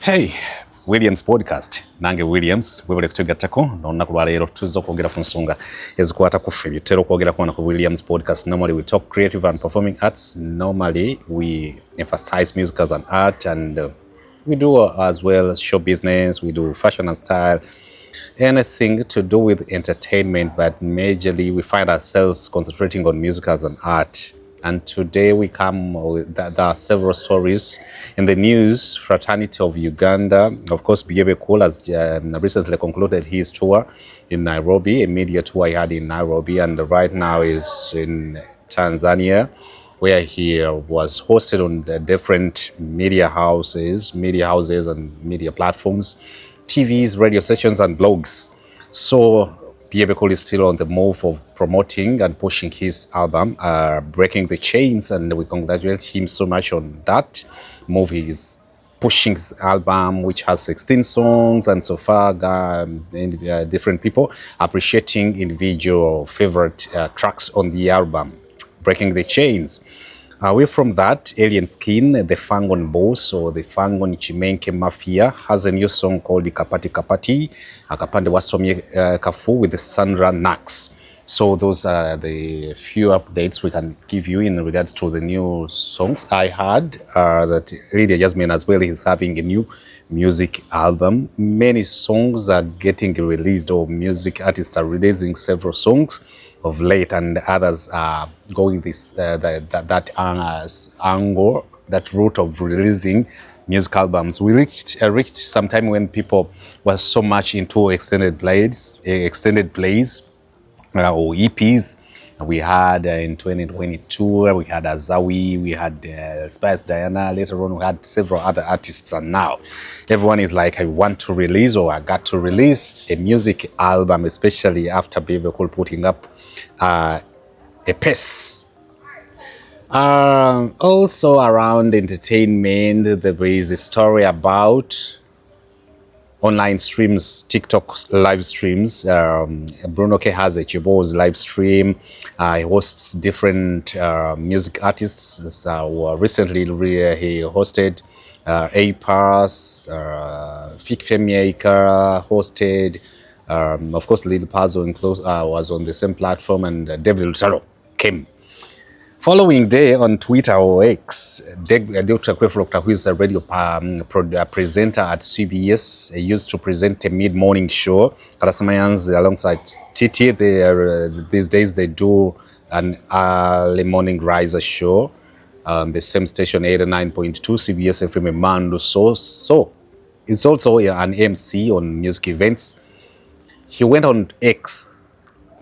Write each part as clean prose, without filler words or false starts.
Hey, Williams podcast. Nange Williams, webale kutugattako n'olunaku lwa leero tuzza okwogera ku nsonga ezikwata ku ffe bitera okwogerako ku Williams podcast. Normally we talk creative and performing arts. Normally we emphasize music as an art, and we do as well show business, we do fashion and style, anything to do with entertainment, but majorly we find ourselves concentrating on music as an art. And today we come with there are several stories in the news. Fraternity of Uganda, of course, Bebe Cool has recently concluded his tour in Nairobi, a media tour he had in Nairobi, and right now is in Tanzania, where he was hosted on the different media houses and media platforms, TVs, radio stations, and blogs. So Bebe Cool is still on the move of promoting and pushing his album, Breaking the Chains, and we congratulate him so much on that move. He's pushing his album, which has 16 songs, and so far different people appreciating individual favorite tracks on the album, Breaking the Chains. Away from that, Alien Skin, the Fangon Boss or the Fangon Chimenke Mafia has a new song called Kapati, Akapande Wasomye Kafu with the Sandra Nax. So those are the few updates we can give you in regards to the new songs. I heard that Lydia Jasmine as well is having a new music album. Many songs are getting released, or music artists are releasing several songs of late, and others are going this angle, that route of releasing music albums. We reached some time when people were so much into extended plays or EPs. We had in 2022, we had Azawi, we had Spice Diana, later on we had several other artists, and now everyone is like, I want to release, or I got to release a music album, especially after Bebe Cool putting up a piece. Also around entertainment, there is a story about online streams, TikTok live streams. Bruno K has a Chibo's live stream. He hosts different music artists. So recently he hosted A-Pass, Fik Femiaker hosted. Of course, Lil Pazo was on the same platform, and David Lutalo came. Following day on Twitter or X, Dr. Kwefu, who is a radio presenter at CBS, used to present a mid-morning show. Mayanja alongside Titi, these days they do an early morning riser show. The same station, 89.2 CBS FM Mando. So it's also an MC on music events. He went on X,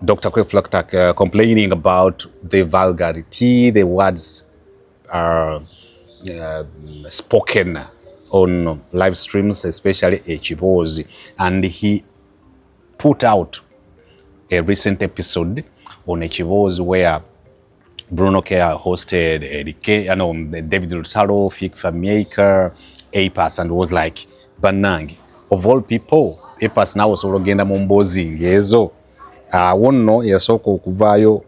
Dr. Kwefu, complaining about the vulgarity, the words are spoken on live streams, especially Echibozi. And he put out a recent episode on Echibozi where Bruno K hosted David Lutalo, Fik Famiaker, A-Pass, and was like, Banang, of all people, A-Pass now was ologenda mumbozi ngezo. Wonno yasooka okuvaayo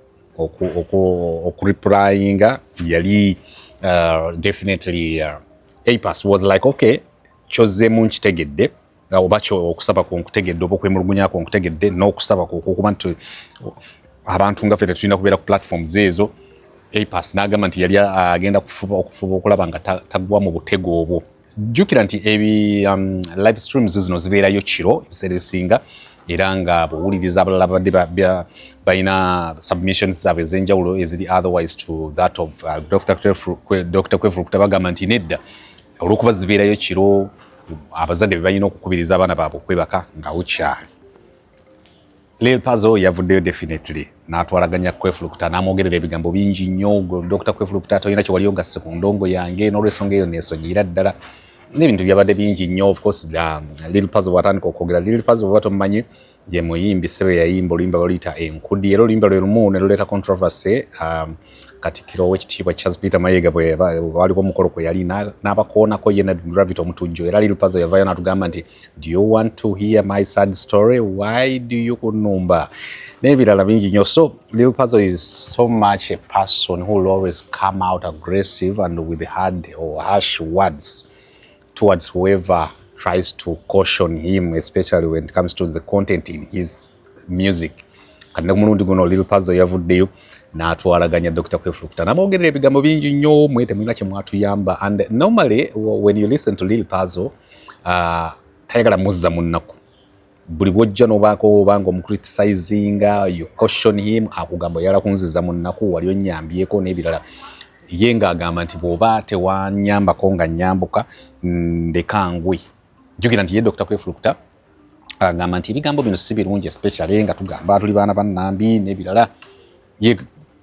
okureplyinga yali definitely A-Pass was like, okay, kyozzeemu nkitegedde, oba okusaba kwenkutegedde, oba okwemulugunyako nkutegedde, n'okusaba okuba nti abantu nga ffe tetulina kubeera ku platforms ezo. A-Pass n'agamba nti yali agenda okufuba okulaba nga tagwa mu butego obwo. Jjukira nti live streams zino zibeerayo kiro ebiseera ebisinga, era nga bw'owuliriza abalala badde balina submissions zaabwe ez'enjawulo eziri otherwise to that of Dr. Kwefu bagamba nti nedda olw'okuba zibeerayo kiro, abazadde be balina okukubiriza abaana baabwe okwebaka nga bukyali. Lil Pazo yavuddeyo definitely n'atwalaganya Kwefu n'amwogerera ebigambo bingi nnyo. Dr. Kwefu tolina kye wali ogasse ku ndongo yange, n'olw'ensonga eyo neesonyiira ddala, n'ebintu byabadde bingi nnyo. Of course Lil Pazo bw'atandika okwogera, Lil Pazo bw'ata omumanyi ye muyimbi sebe yayimba oluyimba luyita Enkudi, era oluyimba lwe lumu ne luleeta controversy. Katikkiro w'ekitiibwa Charles Peter Mayiga bwe waliko omukolo kwe yali n'abakoonako ye na Gravity omutujjo, era Lil Pazo yavaayo n'atugamba nti, do you want to hear my sad story, why do you kunumba, n'ebirala bingi nnyo. So Lil Pazo is so much a person who will always come out aggressive and with hard or harsh words towards whoever tries to caution him, especially when it comes to the content in his music. Kandi mulundi guno Lil Pazo yavuddeyo n'atwalaganya Dr. Kwefu n'amogerera ebigambo bingi nnyo mwete mulina kye mwatuyamba. And normally when you listen to Lil Pazo tayagala muzza munnaku. Buli bwojja n'obaako obanga omukriticizinga, you caution him, akugamba yala kunziza munnaku wali onnyambyeko n'ebirala. Ye ng'agamba nti bw'oba tewanyambako nga nyambuka ndeka ngwe. Jjukira nti ye Dr. Kwefu agamba nti ebigambo bino si birungi, especially nga tugamba tuli baana bannambi n'ebirala. Ye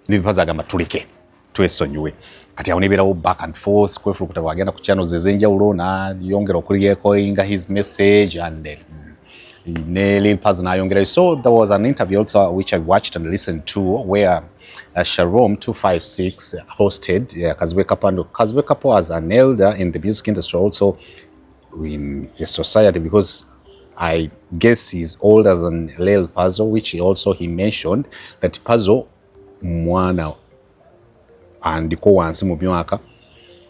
Lil Pazo agamba tuleke twesonyiwe. Kati awo nebeerawo back and forth. Kwefu bw'agenda ku channels ez'enjawulo n'ayongera okurekoinga his message and Lil Pazo n'ayongerayo. So there was an interview also which I watched and listened to where Sharom 256 hosted Kazwe Kapando. Kazwe Kapo was an elder in the music industry, also in a society, because I guess he's older than Lil Pazo, which he mentioned that Pazo mwana andiko wansi mu myaka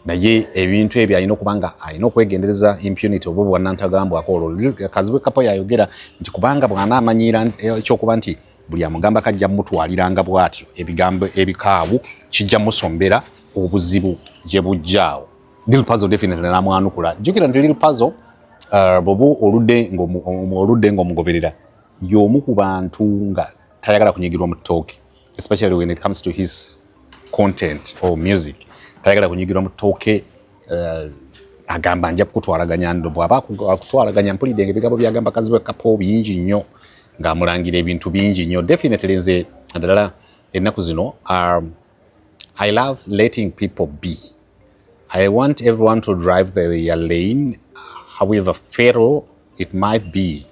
naye ebintu ebyo alina okubanga alina okwegendereza impunity obo bwannantagambo akolo. Kazwe Kapo yayogera nti kubanga bwana amanyira ekyokuba nti buli amugamba kajja mutwaliranga bwatyo ebigambo ebikaabu kijja musombera obuzibu gye bujjaawo. Lil Pazo definitely namwanukula. Jjukira nti Lil Pazo bobo oludde ng'omugoberera y'omu ku bantu nga tayagala kunyigirwa mu talk, especially when it comes to his content or music. Tayagala kunyigirwa mu talk. Agamba nja kutwalaganya ndo bw'aba kutwalaganya mpulidde ebigambo byagamba Kazwe Kapo bingi nnyo ng'amulangira ebintu bingi nnyo. Definitely nze ddala ennaku zino I love letting people be. I want everyone to drive their lane, however fatal it might be.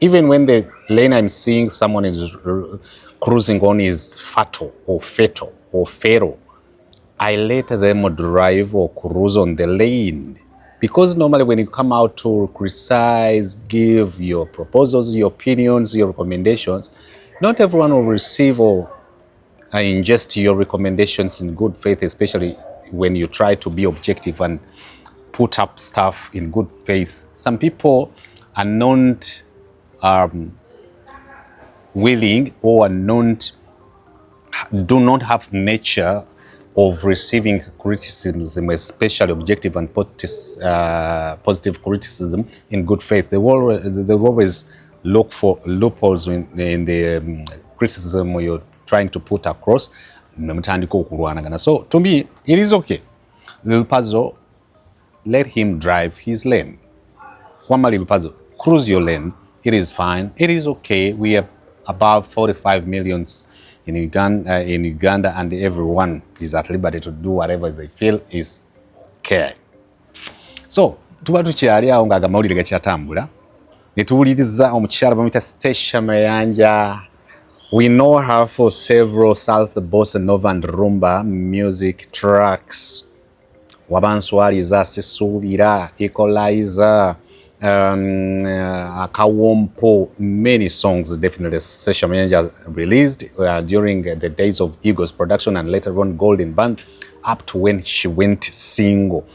Even when the lane I'm seeing someone is cruising on is fatal or feral, I let them drive or cruise on the lane. Because normally when you come out to criticize, give your proposals, your opinions, your recommendations, not everyone will receive or ingest your recommendations in good faith, especially when you try to be objective and put up stuff in good faith. Some people are not willing or do not have nature of receiving criticism, especially objective and positive criticism in good faith. They always look for loopholes in the criticism you're trying to put across. So to me, it is okay. Lil Pazo, let him drive his lane. Kwamba Lil Pazo, cruise your lane. It is fine. It is okay. We are about 45 millions in Uganda, and everyone is at liberty to do whatever they feel is okay. So tuba tukyali awo ng'agamba amawulire gakyatambula ne tuwuliriza omukyala bamuyita Stecia Mayanja. We know her for several salsa, bossa nova and rumba music tracks. Wabanswaliza, Sisubira, Equalizer, Akawompo, many songs definitely Stecia Mayanja released during the days of Eagles production and later on Golden Band up to when she went single.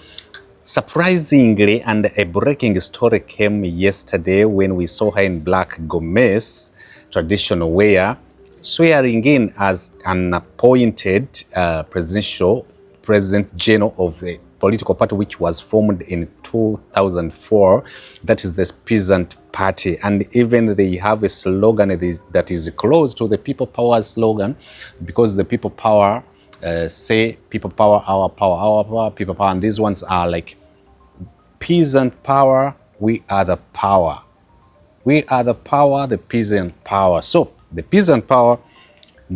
Surprisingly, and a breaking story came yesterday when we saw her in black gomez, traditional wear, swearing in as an appointed President General of the political party which was formed in 2004, that is the Peasant Party. And even they have a slogan that is close to the People Power slogan, because the People Power say People Power, our power, People Power. And these ones are like Peasant Power, we are the power. We are the power, the Peasant Power. So the Peasant Power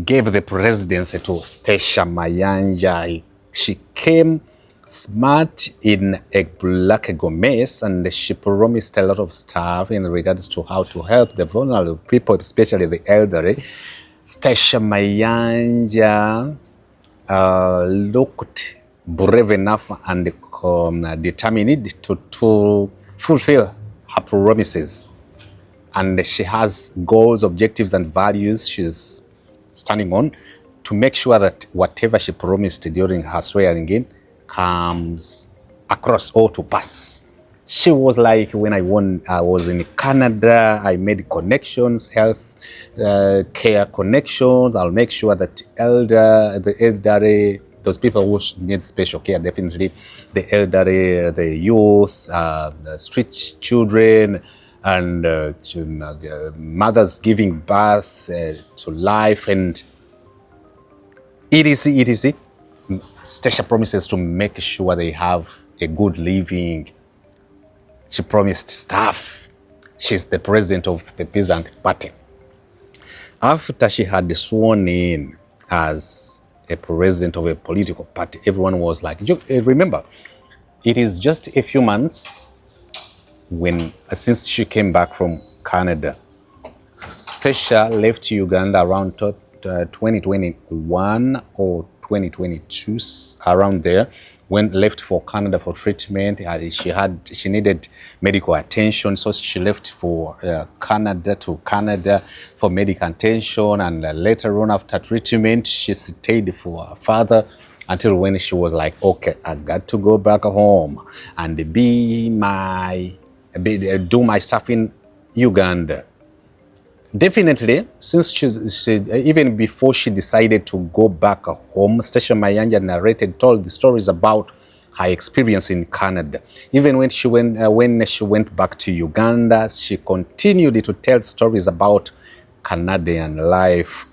gave the presidency to Stecia Mayanja. She came smart in a black gomez, and she promised a lot of stuff in regards to how to help the vulnerable people, especially the elderly. Stecia Mayanja looked brave enough and determined to fulfill her promises. And she has goals, objectives, and values she's standing on to make sure that whatever she promised during her swearing in comes across or to pass. She was like, when I was in Canada, I made connections, health care connections. I'll make sure that the elderly, those people who need special care, definitely the elderly, the youth, the street children, and mothers giving birth to life, and etc, etc. Stecia promises to make sure they have a good living. She promised stuff. She's the president of the Peasant Party. After she had sworn in as a president of a political party, everyone was like, remember, it is just a few months since she came back from Canada. Stecia left Uganda around 2021 or 2022, around there, left for Canada for treatment. She needed medical attention, so she left for Canada for medical attention, and later on after treatment she stayed for her father until when she was like, okay, I got to go back home and do my stuff in Uganda. Definitely, since she even before she decided to go back home, Stecia Mayanja told the stories about her experience in Canada. Even when she went back to Uganda, she continued to tell stories about Canadian life,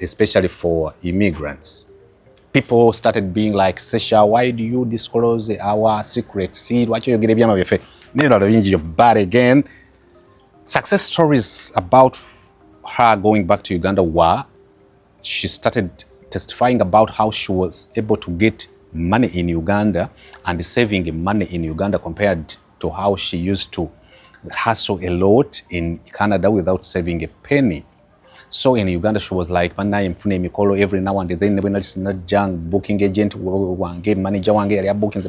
especially for immigrants. People started being like, Stecia, why do you disclose our secret seed? Why do you get but again, success stories about her going back to Uganda were, she started testifying about how she was able to get money in Uganda and saving money in Uganda compared to how she used to hustle a lot in Canada without saving a penny. So in Uganda, she was like, every now and then, when it's not junk booking agent, manager, bookings,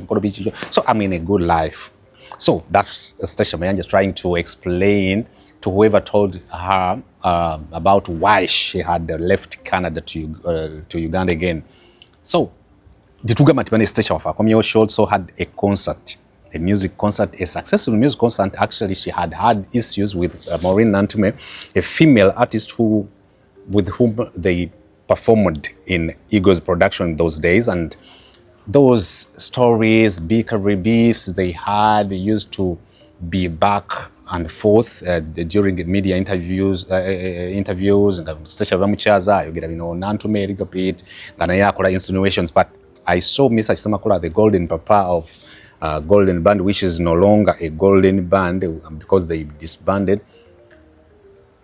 so I'm in a good life. So that's Stecia Mayanja trying to explain to whoever told her about why she had left Canada to Uganda again. So the Stecia she also had a concert, a music concert, a successful music concert. Actually, she had issues with Maureen Nantume, a female artist with whom they performed in Eagle's production those days, and those stories, bickery beefs they used to be back and forth during media interviews and Stecia Mayanja Nantume a little bit nganaye insinuations, but I saw Mr. Samakola, the golden papa of Golden Band, which is no longer a golden band because they disbanded,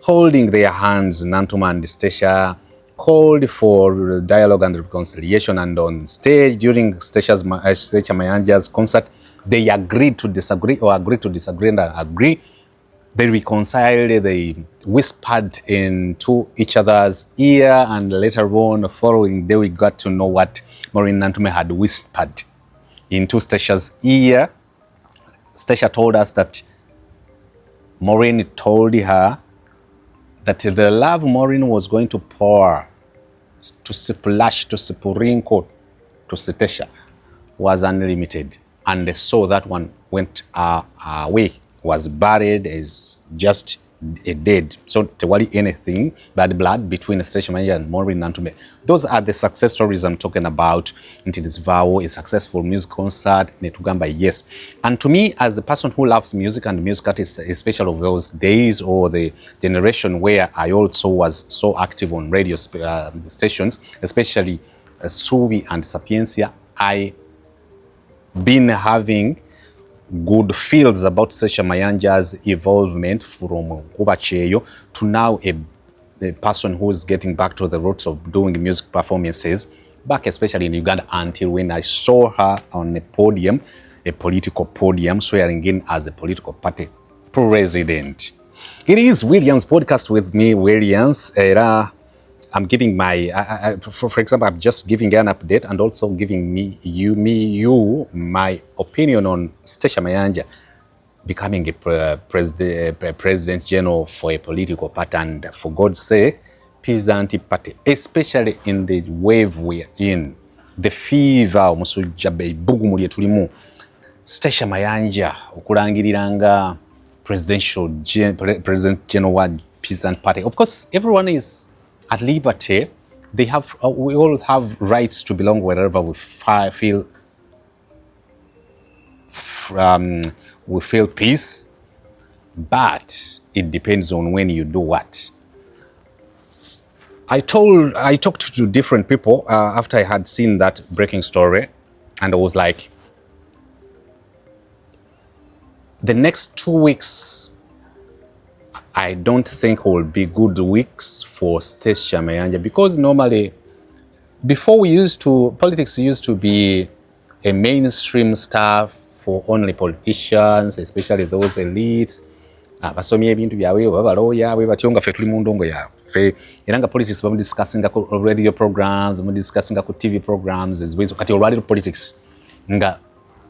holding their hands. Nantume and Stecia called for dialogue and reconciliation, and on stage during Stecia Mayanja's concert, they agreed to disagree and agree. They reconciled, they whispered into each other's ear, and later on, following day, we got to know what Maureen Nantume had whispered into Stecia's ear. Stecia told us that Maureen told her that the love Maureen was going to pour, to splash, to sprinkle to Stecia was unlimited. And so that one went away, was buried, is just a dead. So to worry anything, bad blood between Stecia Mayanja and Maureen Nantume. Those are the success stories I'm talking about. Into this vow, a successful music concert in Uganda, yes. And to me, as a person who loves music and music artists, especially of those days or the generation where I also was so active on radio stations, especially Subi and Sapientia, I been having good feels about Stecia Mayanja's evolvement from Kuba Cheyo to now a person who is getting back to the roots of doing music performances, back especially in Uganda, until when I saw her on a podium, a political podium, swearing in as a political party president. It is Williams podcast with me, Williams. I'm giving my, for example, I'm just giving an update and also giving you my opinion on Stecia Mayanja becoming a president general for a political party, and for God's sake, Peasant Party, especially in the wave we're in, the fever, Stecia Mayanja okulangiriranga President General Peasant Party. Of course, everyone is at liberty. They have, we all have rights to belong wherever we feel peace, but it depends on when you do what. I talked to different people after I had seen that breaking story, and I was like, the next 2 weeks, I don't think will be good weeks for Stecia Mayanja, because normally, before politics used to be a mainstream stuff for only politicians, especially those elites. Basomye ebintu byawe babaloya bwe batyonga fe tuli mu ndongo yafe era nga politics bamu discussing ku radio programs, bamu discussing ku TV programs ezibwezo kati olwaliro politics nga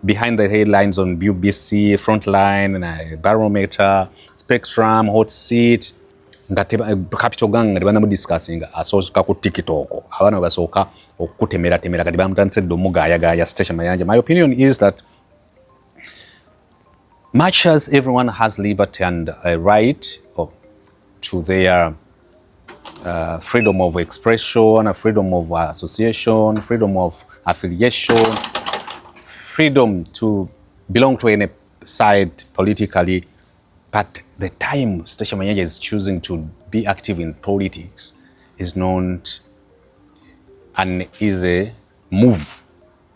behind the headlines on BBC, Frontline, Barometer, Spectrum, Hot Seat, nga Capital Gang nga banamu discussing asoka ku TikTok abana basoka okutemera kati bamutandise domugaya Stecia Mayanja. My opinion is that much as everyone has liberty and a right to their freedom of expression, freedom of association, freedom of affiliation, freedom to belong to any side politically, but the time Stecia Mayanja is choosing to be active in politics is not an easy move.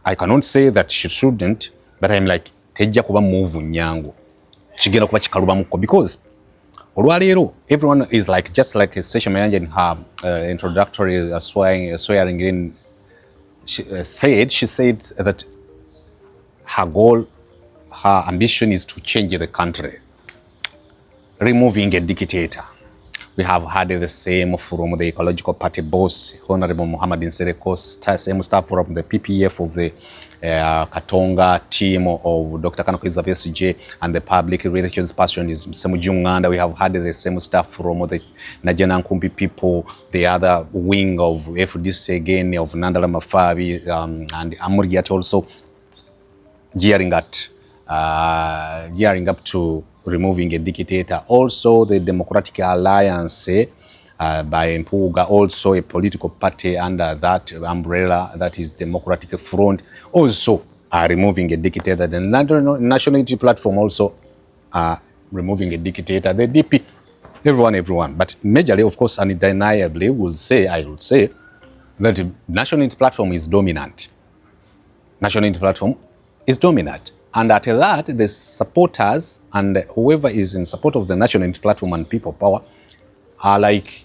I cannot say that she shouldn't, but I'm like, tejja kuba move nyango kigenda kuba kikalubamuko, because olwaleero everyone is like, just like Stecia Mayanja in her introductory swearing in, she said that her goal, her ambition is to change the country, removing a dictator. We have had the same from the Ecological Party boss, Honorable Muhammad Nsereko, same stuff from the PPF of the Katonga team of Dr. Kanokiza Besigye, and the public relations person is Uganda. We have had the same stuff from the Najana Nkumbi people, the other wing of FDC again, of Nandala Mafabi, and Amuriat also gearing up to removing a dictator. Also the Democratic Alliance by Mpuga, also a political party under that umbrella, that is Democratic Front, also are removing a dictator. The National Unity Platform also removing a dictator. The DP, everyone. But majorly, of course, undeniably, I would say that the National Unity Platform is dominant. National Unity Platform is dominant. And after that, the supporters and whoever is in support of the National Unity Platform and People Power are like,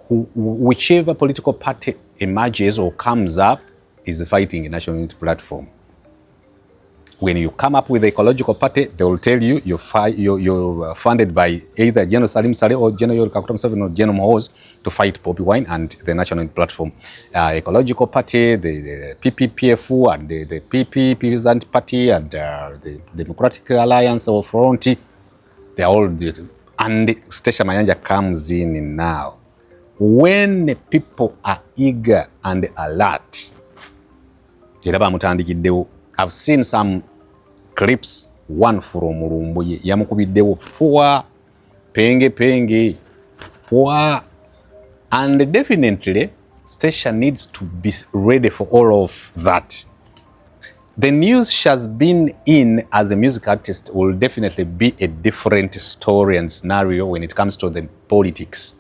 whichever political party emerges or comes up is fighting a National Unity Platform. When you come up with the Ecological Party, they will tell you you're funded by either General Salim Saleh or General Kakuta Museveni or General Mohoz to fight Bobi Wine and the National Unity Platform. Ecological Party, the PPPFU and the PP, Peasant Party, and the Democratic Alliance or Front, they are all, and Stecia Mayanja comes in now. When people are eager and alert, I've seen some clips, one from Murumbuye yamukubiddewo poa penge poa, and definitely Stecia needs to be ready for all of that. The news she has been in as a music artist will definitely be a different story and scenario when it comes to the politics,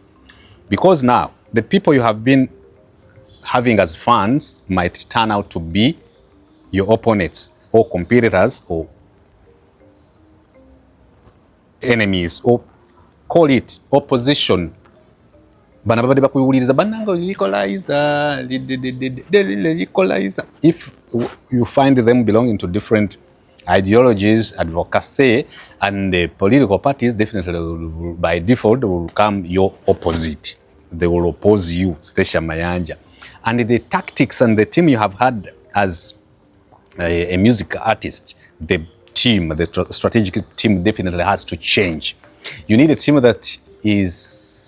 because now the people you have been having as fans might turn out to be your opponents or competitors or enemies, or call it opposition. If you find them belonging to different ideologies, advocacy, and the political parties, definitely by default will come your opposite. They will oppose you, Stecia Mayanja. And the tactics and the team you have had as a music artist, the strategic team definitely has to change. You need a team that is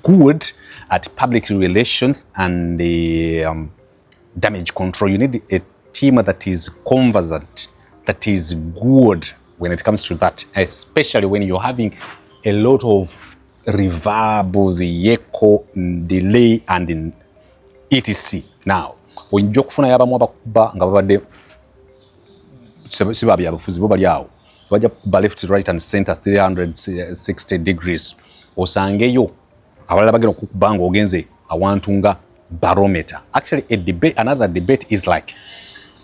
good at public relations and damage control. You need a team that is conversant, that is good when it comes to that, especially when you're having a lot of reverb, the echo, delay, and etc. Now, when you kufuna yaba mwa bakuba nga babadde sibabi abafuzi bo bali awo bajja kuba left, right and center 360 degrees osangeyo abalala bagenda okukuba nga ogenze awantu nga barometer. Actually, another debate is like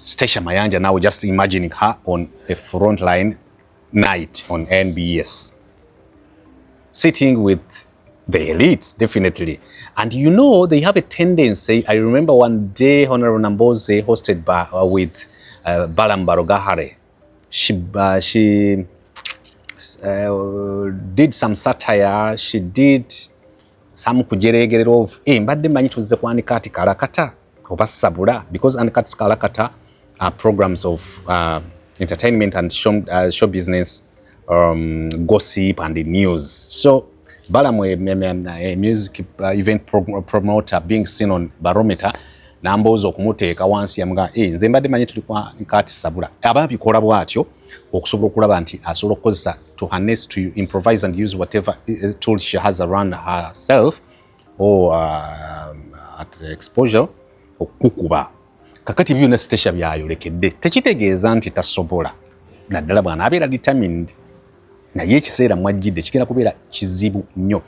Stecia Mayanja now, just imagining her on a front line night on NBS, sitting with the elites, definitely. And you know, they have a tendency. I remember one day, Honorable Namboze hosted with Balam Barogahare. She did some satire. She did some kujeregere of mbadde manyi tuzze kwanika ati kalakata oba sabula, because anikati kalakata are programs of entertainment and show business, gossip and the news. So Balam, a music event promoter, being seen on Barometer, nambozo okumuteeka wansi yamuga nze mbadde manyi tuli kwanika ati sabula. Ababikola bwatyo okusobola okulaba nti asobola okukozesa to harness, to improvise and use whatever tools she has around herself or at exposure okukuba. Kakati byonna Stecia byayolekedde tekitegeeza nti tasobola, naddala bwana abeera determined, naye ekiseera mwajjidde kigenda kubeera kizibu nnyo.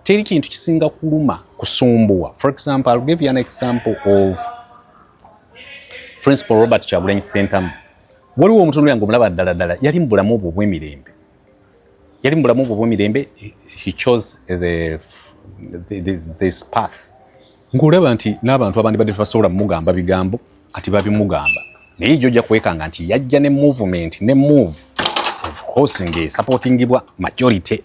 Teri kintu kisinga kuluma kusumbuwa. For example, I'll give you an example of Principal Robert Kyagulanyi Ssentamu. Waliwo omutundu yange omulaba ddala yali mu bulamu obwo obw'emirembe. He chose this path. Ng'olaba nti n'abantu abandi badde tebasobola mugamba bigambo ati babimugamba, naye jjojja kwekanga nti yajja ne movement ne move, of course nge supportingibwa majority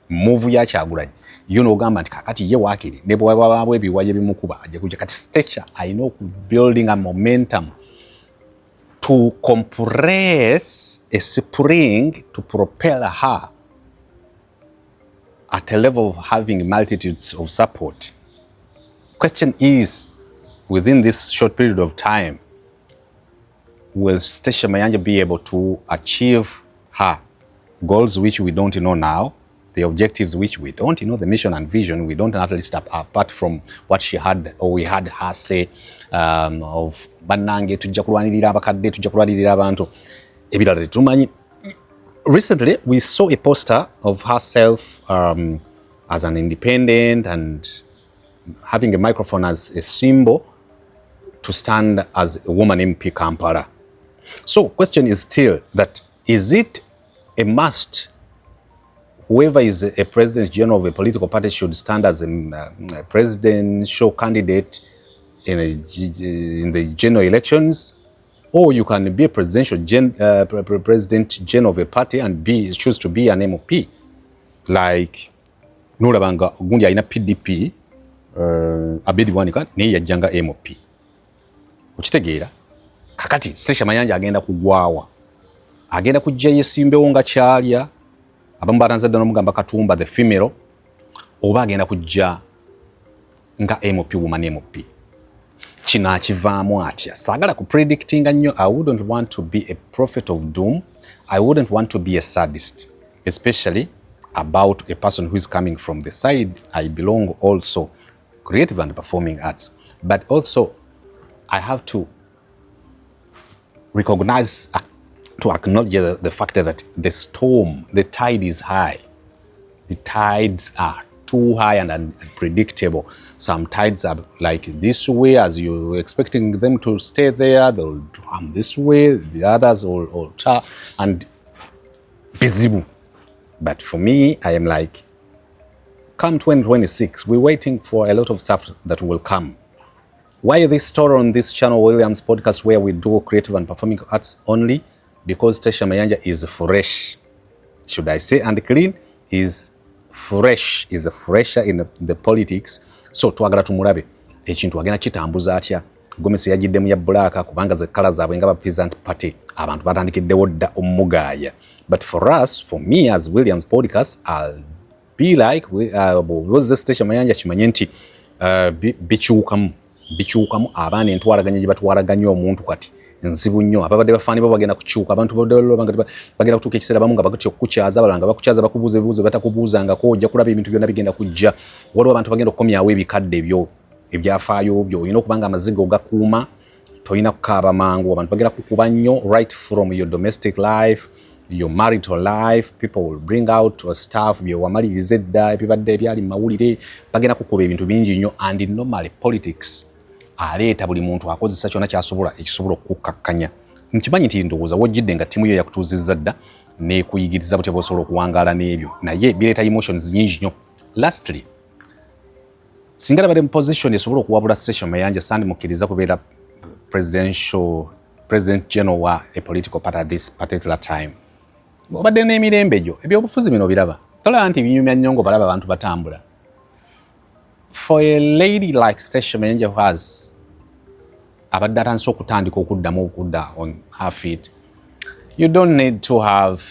move ya Kyagulanyi yo n'ogamba nti kakati ye waakiri ne bwabwe ebiwaye bimukuba ajja kujja kati Stecia alina building a momentum to compress a spring to propel her at a level of having multitudes of support. Question is, within this short period of time, will Stecia Mayanja be able to achieve her goals, which we don't know now, the objectives which we don't know, the mission and vision we don't at least apart from what she had or we had her say of banange tujja kulwanirira abakadde, tujja kulwanirira abantu ebirala tetumanyi. Recently we saw a poster of herself as an independent and having a microphone as a symbol to stand as a woman MP Kampala. So question is still that, is it a must whoever is a president general of a political party should stand as a presidential candidate in the general elections, or you can be a president general of a party and choose to be an MOP, like nolabanga gundi alina PDP Abedi Bwanika naye yajjanga MOP. Okitegeera kakati Stecia Mayanja agenda kugwawa, agenda kujja yesimbewo nga kyalya abamu batanzadde n'omugamba Katumba the female, oba agenda kujja nga MOP woman MOP. Kino akivaamu atya saagala ku predictinga nnyo. I wouldn't want to be a prophet of doom. I wouldn't want to be a sadist, especially about a person who is coming from the side I belong, also creative and performing arts. But also I have to recognize, to acknowledge the fact that the storm, the tide is high. The tides are too high and unpredictable. Some tides are like this way, as you're expecting them to stay there, they'll come this way, the others will turn and visible. But for me, I am like, come 2026, we're waiting for a lot of stuff that will come. Why this story on this channel, Williams Podcast, where we do creative and performing arts only? Because Stecia Mayanja is fresh, should I say, and clean, is fresh, is fresher in the politics. So twagala tumulabe ekintu agenda kitambuza atya. Gomesi yajiddemu ya black kubanga ze colors zaabwe nga ba Peasant Party abantu batandikiddewo dda omugaya. But for us, for me as Williams Podcast, I'll be like was Stecia Mayanja kimanye nti bikyukamu bikyukamu abaana entwalaganya gye batwalaganya omuntu kati nzibu nnyo ababadde bafaani bo bagenda kukyuka abantu bagenda kutuuka ekiseera bamu nga bakutya okukukyaza abalala nga bakukyaza bakubuuza ebibuuzo batakubuuzangako ojja kulaba ebintu byonna bigenda kujja waliwo abantu bagenda okukomyawo ebikadde ebyo ebyafaayo byo olina okubanga amaziga ogakuuma tolina kukaaba mangu abantu bagenda kukuba nnyo right from your domestic life your marital life. People will bring out stuff byewamaliriza edda ebibadde ebyali mu mawulire bagenda kukuba ebintu bingi nnyo and normally politics aleeta buli muntu akozesa kyonna kyasobola ekisobola okukkakkanya. Nkimanyi nti ndowooza wojjidde nga ttiimu yo yakutuuzizza dda nekuyigiriza butya bw'osobola okuwangaala n'ebyo naye bireeta emotions nyingi nnyo. Lastly, singa labadde mu position esobola okuwabula Stecia Mayanja sandimukkiriza kubeera president general wa a political party at this particular time. Obadde n'emirembe gyo ebyobufuzi bino biraba tolaba nti binyumya nnyo ngo balaba abantu batambula. For a lady like Stecia Mayanja who has abadde atandise okutandika okuddamu okudda on her feet, you don't need to have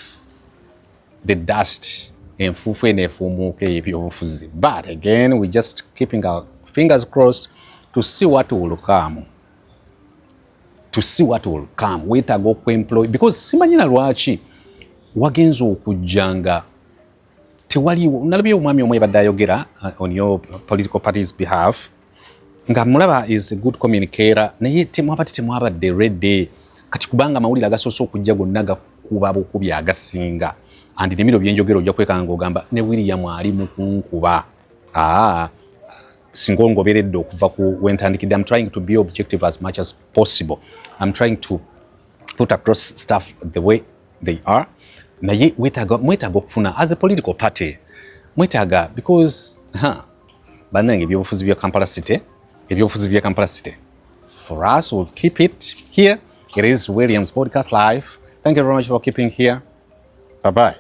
the dust enfuufu eneefumuuka ebyobufuzi. But again, we just keeping our fingers crossed to see what will come. To see what will come. Weetaaga okuemploy because simanyi na lwaki wagenza okujjanga tewaliwo. Nalabye omwami omwe yabadde ayogera on your political party's behalf nga mulaba is a good communicator naye temwabadde ready kati kubanga amawulire agasoose okujja gonna gakuba bukubi agasinga and nemiro byenjogero ojja kwekanga ogamba ne William ali mu kunkuba. Singa ngoberedde okuva ku wentandikidde. I'm trying to be objective as much as possible. I'm trying to put across stuff the way they are. Naye mwetaaga okufuna as a political party mwetaaga because bannange ebyobufuzi bya Kampala City for us we'll keep it here. It is William's Podcast Live. Thank you very much for keeping here. Bye bye.